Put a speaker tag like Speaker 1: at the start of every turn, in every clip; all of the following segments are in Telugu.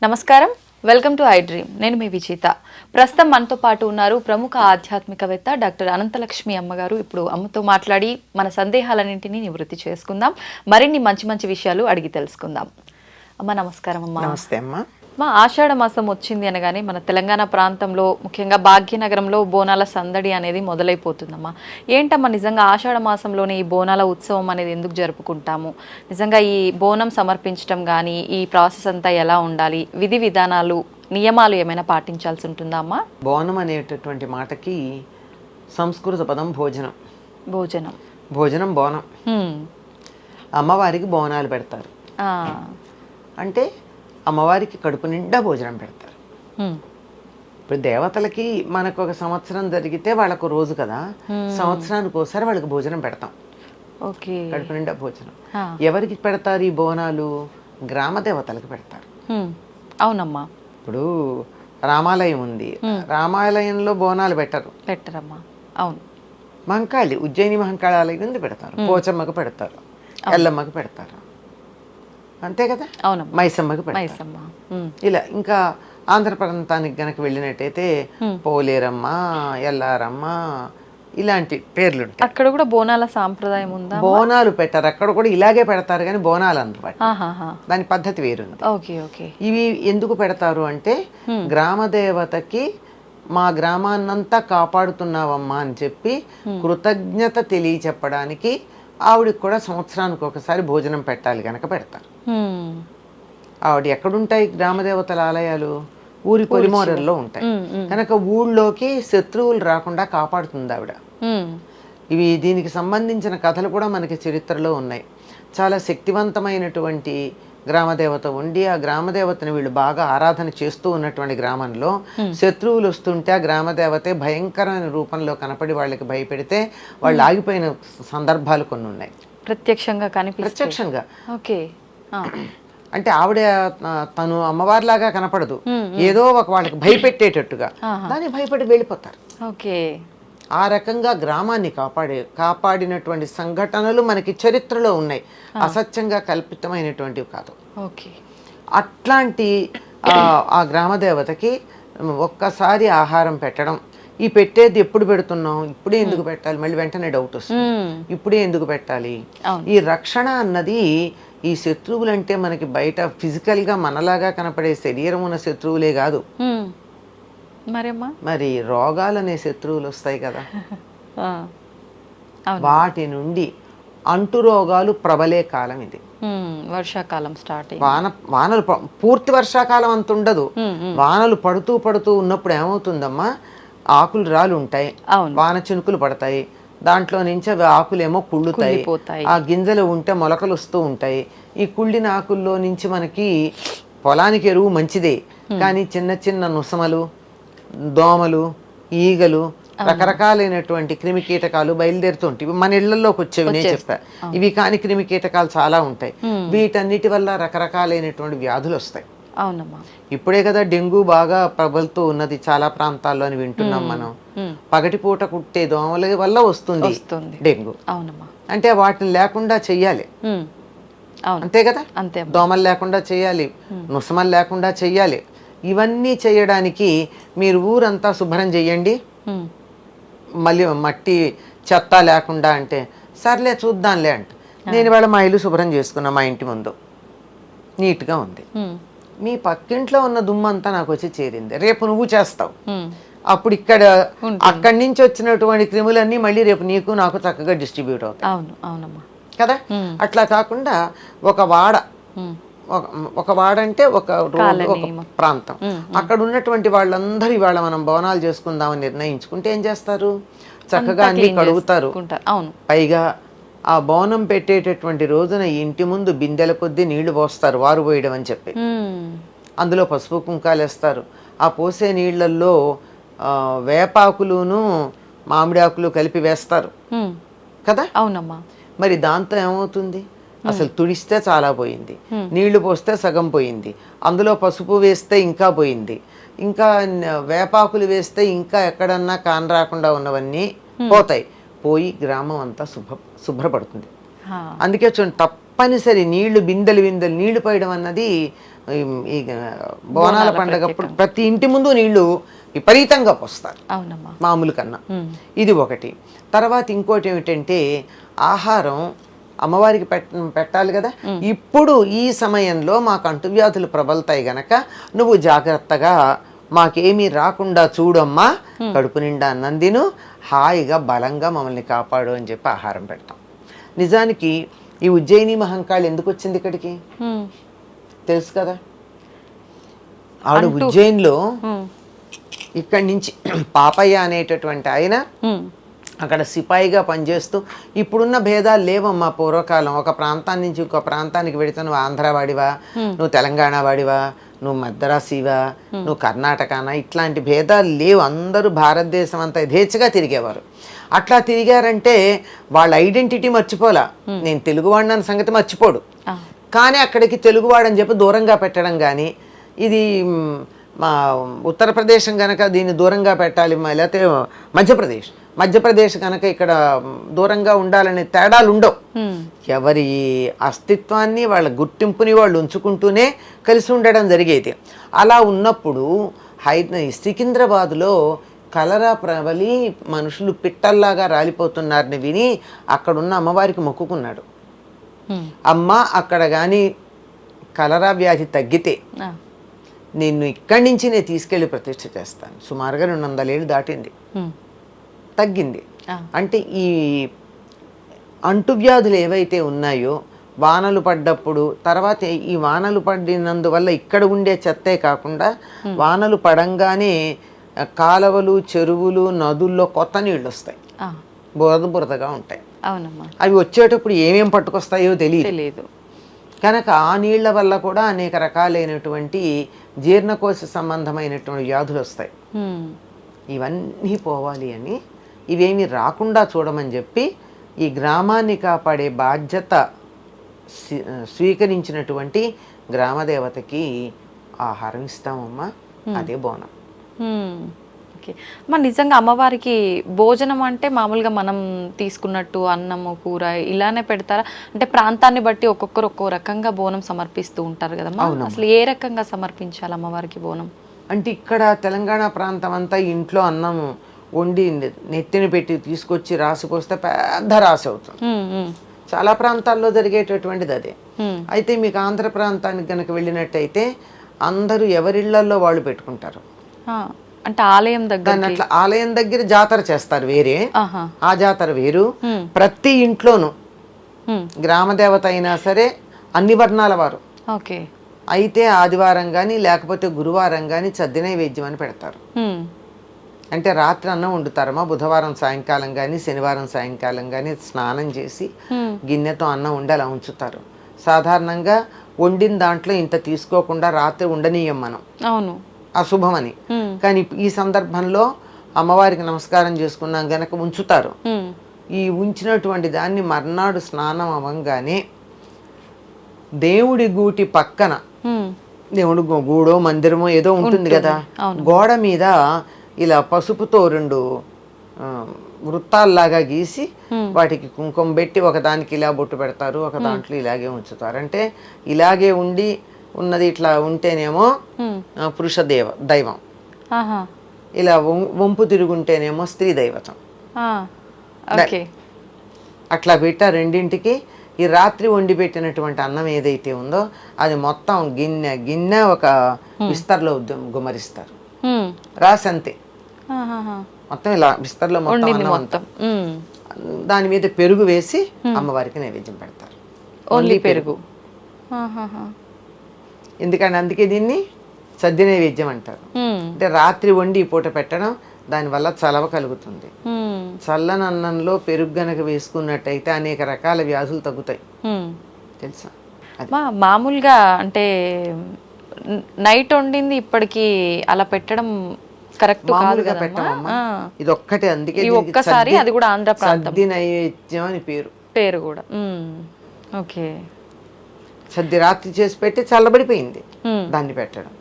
Speaker 1: నమస్కారం, వెల్కమ్ టు ఐ డ్రీమ్. నేను మీ విజేత. ప్రస్తుతం మనతో పాటు ఉన్నారు ప్రముఖ ఆధ్యాత్మికవేత్త డాక్టర్ అనంతలక్ష్మి అమ్మగారు. ఇప్పుడు అమ్మతో మాట్లాడి మన సందేహాలన్నింటినీ నివృత్తి చేసుకుందాం, మరిన్ని మంచి మంచి విషయాలు అడిగి తెలుసుకుందాం. అమ్మ నమస్కారం. అమ్మ
Speaker 2: నమస్తే అమ్మ.
Speaker 1: మా ఆషాఢ మాసం వచ్చింది అనగానే మన తెలంగాణ ప్రాంతంలో ముఖ్యంగా భాగ్యనగరంలో బోనాల సందడి అనేది మొదలైపోతుందమ్మా. ఏంటమ్మా నిజంగా ఆషాఢ మాసంలోనే ఈ బోనాల ఉత్సవం అనేది ఎందుకు జరుపుకుంటాము? నిజంగా ఈ బోనం సమర్పించడం కానీ ఈ ప్రాసెస్ అంతా ఎలా ఉండాలి? విధి విధానాలు నియమాలు ఏమైనా పాటించాల్సి ఉంటుందా అమ్మా?
Speaker 2: బోనం అనేటటువంటి మాటకి సంస్కృత పదం భోజనం.
Speaker 1: భోజనం
Speaker 2: భోజనం బోనం. అమ్మవారికి బోనాలు పెడతారు అంటే అమ్మవారికి కడుపు నిండా భోజనం పెడతారు. ఇప్పుడు దేవతలకి మనకు ఒక సంవత్సరం జరిగితే వాళ్ళకు రోజు కదా, సంవత్సరానికి ఒకసారి వాళ్ళకి భోజనం పెడతాం.
Speaker 1: ఓకే,
Speaker 2: కడుపు నిండా భోజనం. ఎవరికి పెడతారు ఈ బోనాలు? గ్రామ దేవతలకు పెడతారు.
Speaker 1: అవునమ్మా.
Speaker 2: ఇప్పుడు రామాలయం ఉంది, రామాలయంలో బోనాలు
Speaker 1: పెట్టరమ్మా. అవును.
Speaker 2: మహంకాళి ఉజ్జయిని మహంకాళాలయం ఉంది, పెడతారు. పోచమ్మకు పెడతారు, ఎల్లమ్మకు పెడతారు, అంతే కదా.
Speaker 1: అవునమ్మా.
Speaker 2: మైసమ్మకి పెడతారు. ఇలా ఇంకా ఆంధ్ర ప్రాంతానికి గనక వెళ్ళినట్టయితే పోలేరమ్మ, ఎల్లారమ్మ ఇలాంటి పేర్లు ఉంటాయి.
Speaker 1: అక్కడ కూడా బోనాల సాంప్రదాయం ఉందా?
Speaker 2: బోనాలు పెట్టారు అక్కడ కూడా, ఇలాగే పెడతారు కానీ బోనాలు అన్నమాట. దాని పద్ధతి వేరుంది. ఇవి ఎందుకు పెడతారు అంటే గ్రామ దేవతకి మా గ్రామాన్నంతా కాపాడుతున్నావమ్మా అని చెప్పి కృతజ్ఞత తెలియచెప్పడానికి ఆవిడకి కూడా సంవత్సరానికి ఒకసారి భోజనం పెట్టాలి కనుక పెడతారు. ఆవిడ ఎక్కడుంటాయి గ్రామదేవతల ఆలయాలు? ఊరి పొలిమోరల్లో ఉంటాయి కనుక ఊళ్ళోకి శత్రువులు రాకుండా కాపాడుతుంది ఆవిడ. ఇవి దీనికి సంబంధించిన కథలు కూడా మనకి చరిత్రలో ఉన్నాయి. చాలా శక్తివంతమైనటువంటి గ్రామదేవత ఉండి ఆ గ్రామదేవతని వీళ్ళు బాగా ఆరాధన చేస్తూ ఉన్నటువంటి గ్రామంలో శత్రువులు వస్తుంటే ఆ గ్రామదేవతే భయంకరమైన రూపంలో కనపడి వాళ్ళకి భయపెడితే వాళ్ళు ఆగిపోయిన సందర్భాలు కొన్ని ఉన్నాయి. ప్రత్యక్షంగా.
Speaker 1: ఓకే.
Speaker 2: అంటే ఆవిడ తను అమ్మవారిలాగా కనపడదు, ఏదో ఒక వాళ్ళకి భయపెట్టేటట్టుగా దాన్ని భయపడి వెళ్ళిపోతారు.
Speaker 1: ఓకే.
Speaker 2: ఆ రకంగా గ్రామాన్ని కాపాడినటువంటి సంఘటనలు మనకి చరిత్రలో ఉన్నాయి, అసత్యంగా కల్పితమైనటువంటివి కాదు. అట్లాంటి ఆ గ్రామదేవతకి ఒక్కసారి ఆహారం పెట్టడం, ఈ పెట్టేది ఎప్పుడు పెడుతున్నాం, ఇప్పుడే ఎందుకు పెట్టాలి, మళ్ళీ వెంటనే డౌట్ వస్తుంది, ఇప్పుడే ఎందుకు పెట్టాలి. ఈ రక్షణ అన్నది ఈ శత్రువులంటే మనకి బయట ఫిజికల్గా మనలాగా కనపడే శరీరం ఉన్న శత్రువులే కాదు, మరి రోగాలనే శత్రువులు వస్తాయి కదా. వాటి నుండి అంటు రోగాలు ప్రబలే కాలం ఇది.
Speaker 1: వర్షాకాలం స్టార్ట్.
Speaker 2: వానలు పూర్తి వర్షాకాలం అంత ఉండదు, వానలు పడుతూ పడుతూ ఉన్నప్పుడు ఏమవుతుందమ్మా, ఆకులు రాలు ఉంటాయి, వాన చినుకులు పడతాయి, దాంట్లో నుంచి అవి ఆకులేమో కుళ్ళుతాయి, ఆ గింజలు ఉంటే మొలకలు వస్తూ ఉంటాయి. ఈ కుళ్ళిన ఆకుల్లో నుంచి మనకి పొలానికి ఎరువు మంచిదే, కానీ చిన్న చిన్న నుసమలు, దోమలు, ఈగలు, రకరకాలైనటువంటి క్రిమి కీటకాలు బయలుదేరుతుంటాయి. మన ఇళ్లలోకి వచ్చేవి నేను చెప్పా. ఇవి కాని క్రిమి కీటకాలు చాలా ఉంటాయి. వీటన్నిటి వల్ల రకరకాలైనటువంటి వ్యాధులు వస్తాయి.
Speaker 1: అవునమ్మా.
Speaker 2: ఇప్పుడే కదా డెంగ్యూ బాగా ప్రబలుతూ ఉన్నది చాలా ప్రాంతాల్లో అని వింటున్నాం మనం. పగటిపూట కుట్టే దోమల వల్ల వస్తుంది డెంగ్యూ. అంటే వాటిని లేకుండా చెయ్యాలి, అంతే కదా. దోమలు లేకుండా చెయ్యాలి, నుసమలు లేకుండా చెయ్యాలి. ఇవన్నీ చేయడానికి మీరు ఊరంతా శుభ్రం చెయ్యండి, మళ్ళీ మట్టి చెత్త లేకుండా అంటే సర్లే చూద్దాంలే అంట. నేను ఇవాళ మా ఇల్లు శుభ్రం చేసుకున్నా, మా ఇంటి ముందు నీట్గా ఉంది, మీ పక్కింట్లో ఉన్న దుమ్మంతా నాకు వచ్చి చేరింది, రేపు నువ్వు చేస్తావు, అప్పుడు అక్కడి నుంచి వచ్చినటువంటి క్రిములన్నీ మళ్ళీ రేపు నీకు నాకు చక్కగా డిస్ట్రిబ్యూట్ అవుతాయి కదా. అట్లా కాకుండా ఒక వాడ అంటే ఒక రోడ్డు, ఒక ప్రాంతం, అక్కడ ఉన్నటువంటి వాళ్ళందరూ ఇవాళ మనం బోనాలు చేసుకుందామని నిర్ణయించుకుంటే ఏం చేస్తారు, చక్కగా అన్ని కడుగుతారు. పైగా ఆ బోనం పెట్టేటటువంటి రోజున ఇంటి ముందు బిందెల కొద్దీ నీళ్లు పోస్తారు, వారు పోయడం అని చెప్పి. అందులో పసుపు కుంకాలు వేస్తారు. ఆ పోసే నీళ్లలో వేపాకులును మామిడి ఆకులు కలిపి వేస్తారు కదా.
Speaker 1: అవునమ్మా.
Speaker 2: మరి దాంతో ఏమవుతుంది, అసలు తుడిస్తే చాలా పోయింది, నీళ్లు పోస్తే సగం పోయింది, అందులో పసుపు వేస్తే ఇంకా పోయింది, ఇంకా వేపాకులు వేస్తే ఇంకా ఎక్కడన్నా కాన్ రాకుండా ఉన్నవన్నీ పోతాయి, పోయి గ్రామం అంతా శుభ్రపడుతుంది. అందుకే చూడండి, తప్పనిసరి నీళ్లు బిందెలు నీళ్లు పోయడం అన్నది ఈ బోనాల పండగప్పుడు ప్రతి ఇంటి ముందు నీళ్లు విపరీతంగా పోస్తారు మామూలు కన్నా. ఇది ఒకటి. తర్వాత ఇంకోటి ఏమిటంటే ఆహారం అమ్మవారికి పెట్టాలి కదా. ఇప్పుడు ఈ సమయంలో మాకు అంటువ్యాధులు ప్రబలుతాయి గనక నువ్వు జాగ్రత్తగా మాకేమీ రాకుండా చూడమ్మా, కడుపు నిండా అన్నం తిను, హాయిగా బలంగా మమ్మల్ని కాపాడు అని చెప్పి ఆహారం పెడతాం. నిజానికి ఈ ఉజ్జయిని మహంకాళి ఎందుకు వచ్చింది ఇక్కడికి తెలుసు కదా. ఆవిడ ఉజ్జయిన్లో ఇక్కడి నుంచి పాపయ్య అనేటటువంటి ఆయన అక్కడ సిపాయిగా పనిచేస్తూ, ఇప్పుడున్న భేదాలు లేవమ్మా. పూర్వకాలం ఒక ప్రాంతాన్ని నుంచి ఇంకో ప్రాంతానికి వెళితే నువ్వు ఆంధ్ర వాడివా, నువ్వు తెలంగాణ వాడివా, నువ్వు మద్రాసివా, నువ్వు కర్ణాటకనా, ఇట్లాంటి భేదాలు లేవు. అందరూ భారతదేశం అంతా యథేచ్ఛగా తిరిగేవారు. అట్లా తిరిగారంటే వాళ్ళ ఐడెంటిటీ మర్చిపోలా. నేను తెలుగువాడిని అన్న సంగతి మర్చిపోడు. కానీ అక్కడికి తెలుగువాడని చెప్పి దూరంగా పెట్టడం కానీ, ఇది మా ఉత్తరప్రదేశం కనుక దీన్ని దూరంగా పెట్టాలి, లేకపోతే మధ్యప్రదేశ్ కనుక ఇక్కడ దూరంగా ఉండాలనే తేడాలు ఉండవు. ఎవరి అస్తిత్వాన్ని వాళ్ళ గుర్తింపుని వాళ్ళు ఉంచుకుంటూనే కలిసి ఉండడం జరిగేది. అలా ఉన్నప్పుడు సికింద్రాబాద్లో కలరా ప్రబలి మనుషులు పిట్టల్లాగా రాలిపోతున్నారని విని అక్కడున్న అమ్మవారికి మొక్కుకున్నాడు. అమ్మ, అక్కడ కానీ కలరా వ్యాధి తగ్గితే నిన్ను ఇక్కడి నుంచి నేను తీసుకెళ్ళి ప్రతిష్ఠ చేస్తాను. సుమారుగా 200 ఏళ్ళు దాటింది, తగ్గింది. అంటే ఈ అంటువ్యాధులు ఏవైతే ఉన్నాయో వానలు పడ్డప్పుడు, తర్వాత ఈ వానలు పడినందువల్ల ఇక్కడ ఉండే చెత్తే కాకుండా వానలు పడంగానే కాలువలు, చెరువులు, నదుల్లో కొత్త నీళ్ళు వస్తాయి, బురదగా ఉంటాయి. అవి వచ్చేటప్పుడు ఏమేం పట్టుకొస్తాయో తెలియదు కనుక ఆ నీళ్ల వల్ల కూడా అనేక రకాలైనటువంటి జీర్ణకోశ సంబంధమైనటువంటి వ్యాధులు వస్తాయి. ఇవన్నీ పోవాలి అని, ఇవేమి రాకుండా చూడమని చెప్పి ఈ గ్రామాన్ని కాపాడే బాధ్యత స్వీకరించినటువంటి గ్రామదేవతకి ఆహారం ఇస్తామమ్మా, అదే బోనం.
Speaker 1: ఓకే. మరి నిజంగా అమ్మవారికి భోజనం అంటే మామూలుగా మనం తీసుకున్నట్టు అన్నము, కూర ఇలానే పెడతారా? అంటే ప్రాంతాన్ని బట్టి ఒక్కొక్కరు ఒక్కో రకంగా బోనం సమర్పిస్తూ ఉంటారు కదమ్మా. అసలు ఏ రకంగా సమర్పించాలి అమ్మవారికి బోనం?
Speaker 2: అంటే ఇక్కడ తెలంగాణ ప్రాంతం అంతా ఇంట్లో అన్నం వండి నెత్తిని పెట్టి తీసుకొచ్చి రాసిపోస్తే పెద్ద రాసి అవుతుంది. చాలా ప్రాంతాల్లో జరిగేటటువంటిది అదే. అయితే మీకు ఆంధ్ర ప్రాంతానికి కనుక వెళ్ళినట్టయితే అందరూ ఎవరిళ్లలో వాళ్ళు పెట్టుకుంటారు.
Speaker 1: అంటే ఆలయం దగ్గర,
Speaker 2: అట్లా ఆలయం దగ్గర జాతర చేస్తారు వేరే, ఆ జాతర వేరు. ప్రతి ఇంట్లోనూ గ్రామదేవత అయినా సరే అన్ని వర్ణాల వారు అయితే ఆదివారం కానీ లేకపోతే గురువారం కానీ సద్ది నైవేద్యం అని పెడతారు. అంటే రాత్రి అన్నం వండుతారమ్మా. బుధవారం సాయంకాలం కానీ శనివారం సాయంకాలం కానీ స్నానం చేసి గిన్నెతో అన్నం వండి అలా ఉంచుతారు. సాధారణంగా వండిన దాంట్లో ఇంత తీసుకోకుండా రాత్రి ఉండనీయం మనం, అవును అశుభమని. కానీ ఈ సందర్భంలో అమ్మవారికి నమస్కారం చేసుకున్నాం గనక ఉంచుతారు. ఈ ఉంచినటువంటి దాన్ని మర్నాడు స్నానం అవ్వంగానే దేవుడి గూటి పక్కన, దేవుడి గూడో మందిరమో ఏదో ఉంటుంది కదా, గోడ మీద ఇలా పసుపుతో 2 వృత్తాల్లాగా గీసి వాటికి కుంకుమ పెట్టి ఒకదానికి ఇలా బొట్టు పెడతారు, ఒక దాంట్లో ఇలాగే ఉంచుతారు. అంటే ఇలాగే ఉండి ఉన్నది ఇట్లా ఉంటేనేమో పురుష దైవం, ఇలా వంపు తిరుగుంటేనేమో స్త్రీ దైవతం. అట్లా పెట్ట రెండింటికి ఈ రాత్రి వండి పెట్టినటువంటి అన్నం ఏదైతే ఉందో అది మొత్తం గిన్నె ఒక విస్తర్లో గుమరిస్తారు. రాసి అంతే మొత్తం ఇలా విస్తర్లో మొత్తం దాని మీద పెరుగు వేసి అమ్మవారికి నైవేద్యం పెడతారు.
Speaker 1: ఓన్లీ పెరుగు.
Speaker 2: ఎందుకంటే అందుకే దీన్ని సద్ది నైవేద్యం అంటారు. అంటే రాత్రి వండి ఈ పూట పెట్టడం, దానివల్ల చలవ కలుగుతుంది. చల్లని అన్నంలో పెరుగు గనక వేసుకున్నట్టయితే అనేక రకాల వ్యాధులు తగ్గుతాయి తెలుసా.
Speaker 1: మామూలుగా అంటే నైట్ వండింది ఇప్పటికి అలా పెట్టడం కరెక్ట్
Speaker 2: మామూలుగా పెట్టమమ్మా. ఇది ఒక్కటే, అందుకే
Speaker 1: ఒక్కసారి అది కూడా ఆంధ్ర ప్రాంతం
Speaker 2: సద్ది నైవేద్యం అని పేరు
Speaker 1: కూడా. ఓకే.
Speaker 2: సద్ది రాత్రి చేసి పెట్టి చల్లబడిపోయింది దాన్ని పెట్టడం.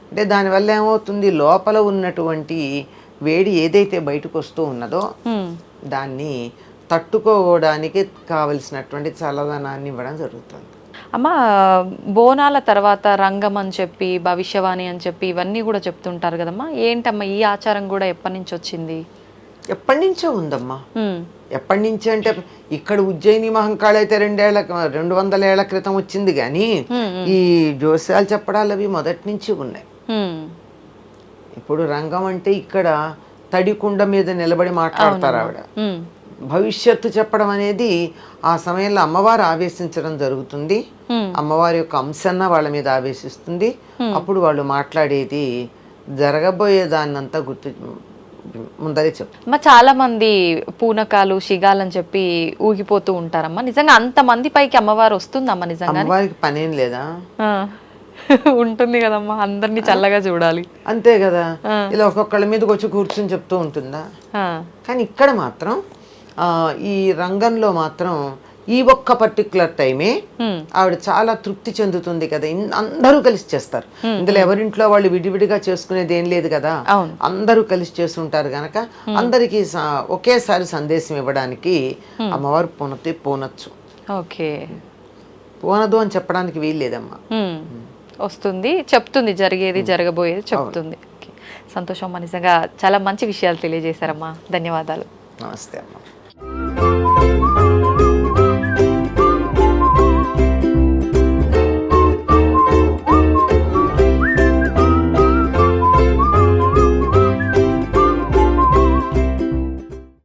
Speaker 2: అంటే దానివల్ల ఏమవుతుంది, లోపల ఉన్నటువంటి వేడి ఏదైతే బయటకు వస్తూ ఉన్నదో దాన్ని తట్టుకోవడానికి కావలసినటువంటి చల్లదనాన్ని ఇవ్వడం జరుగుతుంది.
Speaker 1: అమ్మ, బోనాల తర్వాత రంగం అని చెప్పి, భవిష్యవాణి అని చెప్పి ఇవన్నీ కూడా చెప్తుంటారు కదమ్మా. ఏంటమ్మా ఈ ఆచారం కూడా ఎప్పటి నుంచి వచ్చింది?
Speaker 2: ఎప్పటి నుంచో ఉందమ్మా. ఎప్పటి నుంచి అంటే ఇక్కడ ఉజ్జయిని మహంకాళి అయితే 200 ఏళ్ల క్రితం వచ్చింది, కానీ ఈ జోస్యాలు చెప్పడాలు అవి మొదటి నుంచి ఉన్నాయి. ఇప్పుడు రంగం అంటే ఇక్కడ తడికుండ మీద నిలబడి మాట్లాడతారు ఆవిడ. భవిష్యత్తు చెప్పడం అనేది ఆ సమయంలో అమ్మవారు ఆవేశించడం జరుగుతుంది. అమ్మవారి యొక్క అంశన్న వాళ్ళ మీద ఆవేశిస్తుంది. అప్పుడు వాళ్ళు మాట్లాడేది జరగబోయే దాన్నంతా ముందరే చెప్తారు.
Speaker 1: చాలా మంది పూనకాలు శిగాలని చెప్పి ఊగిపోతూ ఉంటారమ్మా. నిజంగా అంత మంది పైకి అమ్మవారు వస్తుందమ్మా? నిజంగా
Speaker 2: అమ్మవారికి పనేం లేదా?
Speaker 1: ఉంటుంది కదమ్మా, అందరినీ చల్లగా చూడాలి.
Speaker 2: అంతే కదా, ఇలా ఒక్కొక్కళ్ళ మీదకి వచ్చి కూర్చొని చెప్తూ ఉంటుందా? కానీ ఇక్కడ మాత్రం ఈ రంగంలో మాత్రం ఈ ఒక్క పర్టికులర్ టైమే ఆవిడ చాలా తృప్తి చెందుతుంది కదా. అందరూ కలిసి చేస్తారు. ఇందులో ఎవరింట్లో వాళ్ళు విడివిడిగా చేసుకునేది ఏం లేదు కదా, అందరూ కలిసి చేస్తుంటారు గనక అందరికి ఒకేసారి సందేశం ఇవ్వడానికి అమ్మవారు పోనొచ్చు.
Speaker 1: ఓకే,
Speaker 2: పోనదు అని చెప్పడానికి వీల్లేదమ్మా.
Speaker 1: వస్తుంది, చెప్తుంది, జరిగేది జరగబోయేది చెప్తుంది. సంతోషం అమ్మా, నిజంగా చాలా మంచి విషయాలు తెలియజేశారమ్మా. ధన్యవాదాలు.
Speaker 2: నమస్తే అమ్మా.